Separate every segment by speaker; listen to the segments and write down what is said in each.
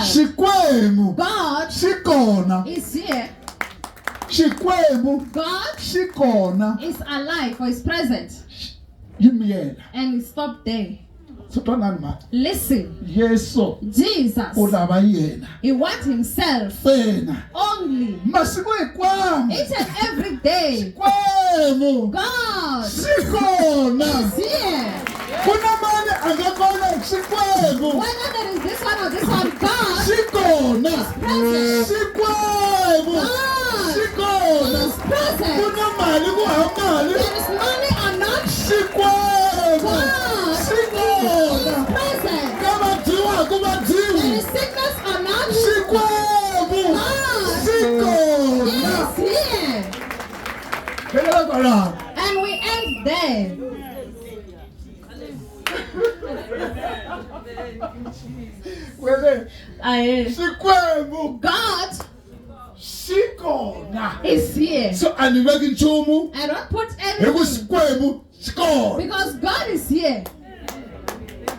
Speaker 1: Xikwembu
Speaker 2: God
Speaker 1: xikona.
Speaker 2: is here.
Speaker 1: Xikwembu
Speaker 2: God
Speaker 1: xikona.
Speaker 2: is alive or is present.
Speaker 1: Yimiyela.
Speaker 2: And we stop there.
Speaker 1: Sotwanani manje?
Speaker 2: Listen,
Speaker 1: Yesu
Speaker 2: Jesus,
Speaker 1: ulava yena.
Speaker 2: he wants himself
Speaker 1: Fena.
Speaker 2: only.
Speaker 1: Masiku hinkwawo.
Speaker 2: Each and every day.
Speaker 1: Xikwembu
Speaker 2: God
Speaker 1: xikona.
Speaker 2: is here.
Speaker 1: Kuna mani angakona xikwembu.
Speaker 2: Whether there is this one or this one, God
Speaker 1: Xikona.
Speaker 2: present.
Speaker 1: Xikwembu xikona.
Speaker 2: is present.
Speaker 1: Kuna mali ku hambali.
Speaker 2: There is money or not,
Speaker 1: Xikwembu
Speaker 2: God
Speaker 1: xikona.
Speaker 2: is present.
Speaker 1: Kabadliwa ku
Speaker 2: There
Speaker 1: badliwi.
Speaker 2: is sickness or not,
Speaker 1: Xikwembu
Speaker 2: God
Speaker 1: xikona.
Speaker 2: is here.
Speaker 1: Phela kwala.
Speaker 2: And we end there.
Speaker 1: Wele xikwembu
Speaker 2: God
Speaker 1: xikona.
Speaker 2: is here.
Speaker 1: So aniveki nchumu
Speaker 2: I don't put
Speaker 1: hi ku
Speaker 2: anything
Speaker 1: xikwembu xikona.
Speaker 2: because God is here.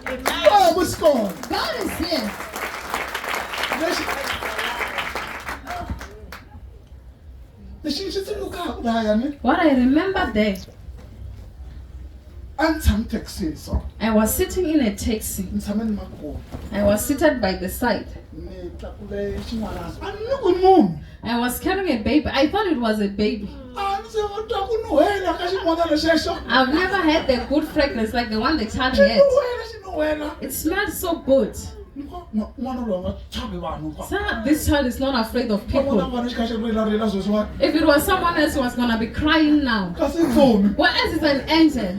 Speaker 1: Xikwembu xikona.
Speaker 2: God is here.
Speaker 1: Lexi xi tsundzukaka laya ni
Speaker 2: What I remember there,
Speaker 1: a ni tshami thekisini so
Speaker 2: I was sitting in a taxi.
Speaker 1: ni tshame ni makona
Speaker 2: I was seated by the side.
Speaker 1: ni tlakule xin'wana a ni ku munhu
Speaker 2: I was carrying a baby. I thought it was a baby.
Speaker 1: a ni se twa ku nuhela ka xin'wanana xexo
Speaker 2: I've never had the good fragrance like the one the child
Speaker 1: xi
Speaker 2: had.
Speaker 1: nuhela xi nuhela
Speaker 2: It smelled so good.
Speaker 1: n'wana loyi nga chavi vanhu
Speaker 2: So this child is not afraid of
Speaker 1: vona
Speaker 2: people.
Speaker 1: vana xi kha xi rilarila sweswiwani
Speaker 2: If it was someone else who was gonna be crying now.
Speaker 1: kasi pfuni
Speaker 2: What else is an angel?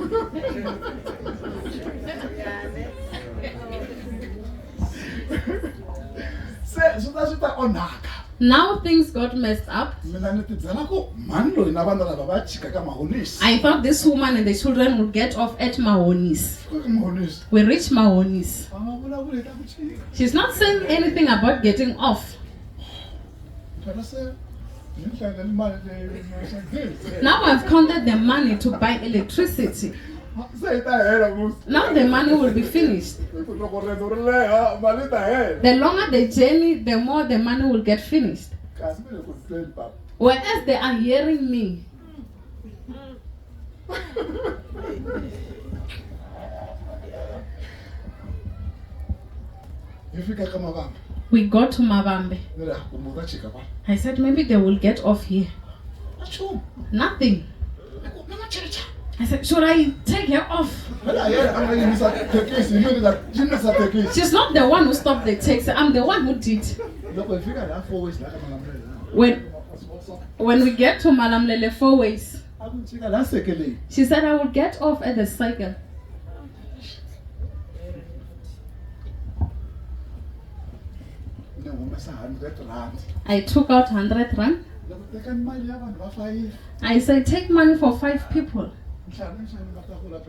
Speaker 1: se swi ta onhaka
Speaker 2: Now things got messed up.
Speaker 1: mina ni tibyela ku mhani loyi na vana lava va chika ka mahonisi
Speaker 2: I thought this woman and the children would get off at Mahonis.
Speaker 1: ka mahonisi
Speaker 2: We reached Mahonis.
Speaker 1: va nga vulavuli ta ku chika
Speaker 2: She's not saying anything about getting off.
Speaker 1: phela se ni hlangani mali leyi
Speaker 2: Now I've counted the money to buy electricity.
Speaker 1: se yi ta hela musi
Speaker 2: Now the money will be finished.
Speaker 1: loko riendzo ri leha mali ta hela
Speaker 2: The longer the journey, the more the money will get finished.
Speaker 1: kasi mi le ku tweni papa
Speaker 2: Whereas they are hearing me.
Speaker 1: hi fika ka mavamba
Speaker 2: We got to Mavambe.
Speaker 1: ni ri kumbe ta chika pala
Speaker 2: I said maybe they will get off here.
Speaker 1: a chumu
Speaker 2: Nothing.
Speaker 1: ni machecha
Speaker 2: I said, should I take her off?
Speaker 1: phela yena a nga yimisa thekisi hi mini xi yimisa thekisi
Speaker 2: She's not the one who stopped the taxi. I'm the one who did.
Speaker 1: loko hi fika la 4 ways la ka malamulelo
Speaker 2: When we get to Malamlele 4 ways,
Speaker 1: a ku chika la sekeleni
Speaker 2: she said I will get off at the cycle.
Speaker 1: ni humesa 100 rand
Speaker 2: I took out 100 rand.
Speaker 1: loko tekani mali ya vanhu va 5
Speaker 2: I said, take money for 5 people.
Speaker 1: nhlanu nhlanu va ta kula